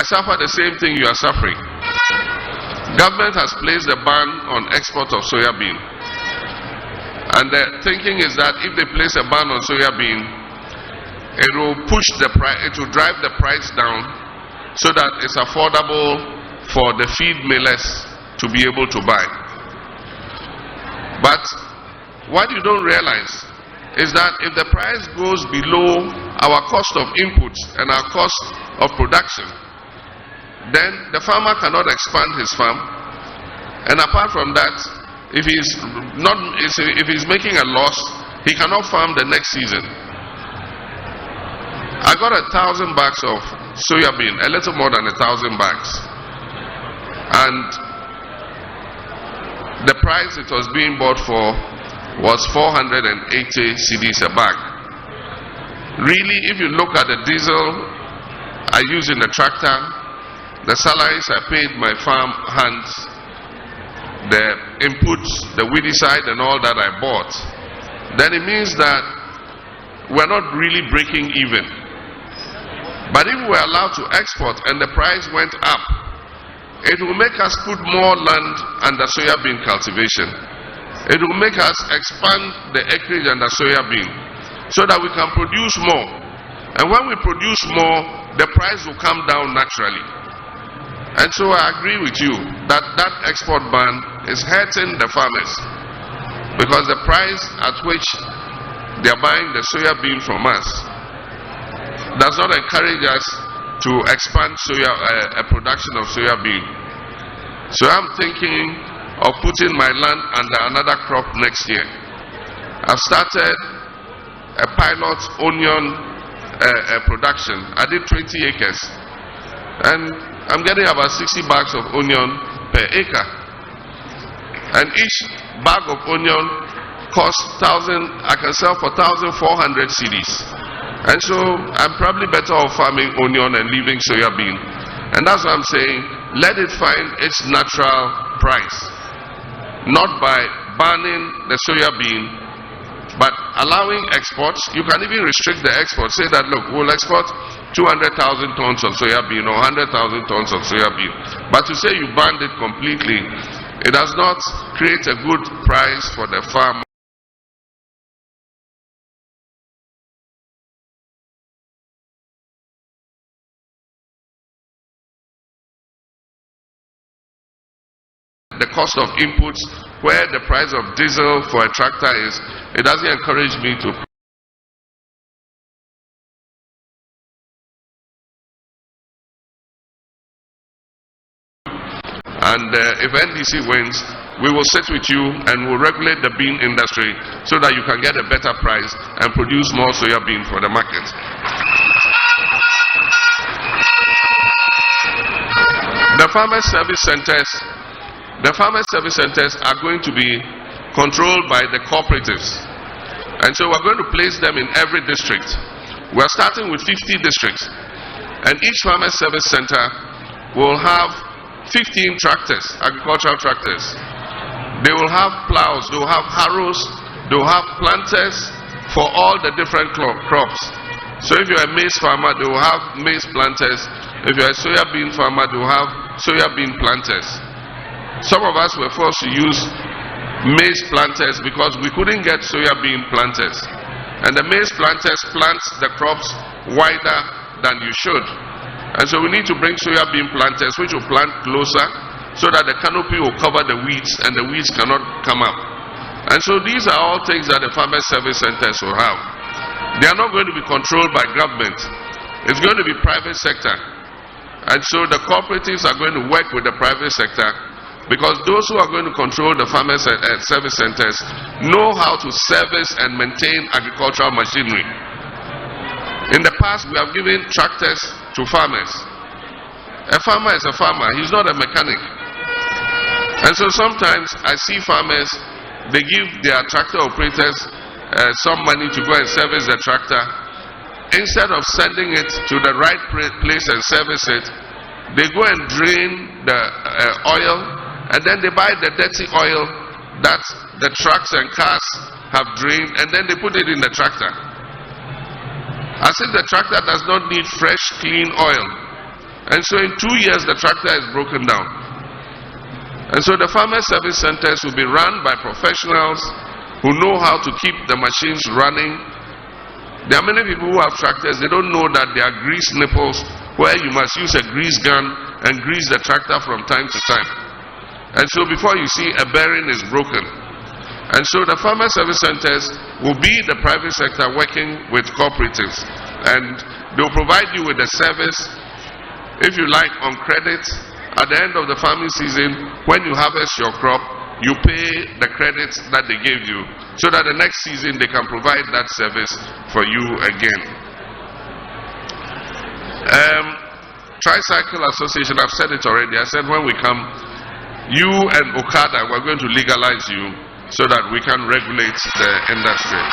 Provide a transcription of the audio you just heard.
suffer the same thing you are suffering. Government has placed a ban on export of soya bean. And the thinking is that if they place a ban on soya bean, it will push the price, it will drive the price down so that it's affordable for the feed millers to be able to buy. But what you don't realize is that if the price goes below our cost of inputs and our cost of production, then the farmer cannot expand his farm. And apart from that, if he's making a loss, he cannot farm the next season. I got 1,000 bags of soya bean, a little more than 1,000 bags, and the price it was being bought for was 480 cedis a bag. Really, if you look at the diesel I use in the tractor, the salaries I paid my farm hands, the inputs, the weedicide and all that I bought, then it means that we're not really breaking even. But if we're allowed to export and the price went up, it will make us put more land under soya bean cultivation. It will make us expand the acreage under soya bean so that we can produce more. And when we produce more, the price will come down naturally. And so I agree with you that that export ban is hurting the farmers, because the price at which they are buying the soya bean from us does not encourage us to expand production of soya bean. So I'm thinking of putting my land under another crop next year. I've started a pilot onion production. I did 20 acres. And I'm getting about 60 bags of onion per acre. And each bag of onion costs 1,000, I can sell for 1,400 cedis. And so I'm probably better off farming onion and leaving soya bean. And that's what I'm saying. Let it find its natural price. Not by banning the soya bean, but allowing exports. You can even restrict the export. Say that, look, we'll export 200,000 tons of soya bean or 100,000 tons of soya bean. But to say you banned it completely, it does not create a good price for the farmer. The cost of inputs, where the price of diesel for a tractor is, it doesn't encourage me to. And if NDC wins, we will sit with you and we'll regulate the bean industry so that you can get a better price and produce more soya bean for the market. The farmer service centers are going to be controlled by the cooperatives. And so we're going to place them in every district. We're starting with 50 districts. And each farmer service center will have 15 tractors, agricultural tractors. They will have plows, they will have harrows, they will have planters for all the different crops. So if you're a maize farmer, they will have maize planters. If you're a soya bean farmer, they will have soya bean planters. Some of us were forced to use maize planters because we couldn't get soya bean planters. And the maize planters plant the crops wider than you should. And so we need to bring soya bean planters which will plant closer so that the canopy will cover the weeds and the weeds cannot come up. And so these are all things that the farmer service centers will have. They are not going to be controlled by government. It's going to be private sector. And so the cooperatives are going to work with the private sector, because those who are going to control the farmer service centers know how to service and maintain agricultural machinery. In the past, we have given tractors to farmers. A farmer is a farmer, he's not a mechanic. And so sometimes I see farmers, they give their tractor operators some money to go and service the tractor. Instead of sending it to the right place and service it, they go and drain the oil, and then they buy the dirty oil that the trucks and cars have drained, and then they put it in the tractor. As if the tractor does not need fresh, clean oil. And so in 2 years, the tractor is broken down. And so the farmer service centers will be run by professionals who know how to keep the machines running. There are many people who have tractors, they don't know that there are grease nipples where you must use a grease gun and grease the tractor from time to time. And so before you see, a bearing is broken. And so the farmer service centers will be the private sector working with cooperatives, and they'll provide you with a service, if you like, on credit. At the end of the farming season, when you harvest your crop, you pay the credits that they gave you, so that the next season they can provide that service for you again. Tricycle Association, I've said it already. I said when we come, you and Okada, we're going to legalize you so that we can regulate the industry.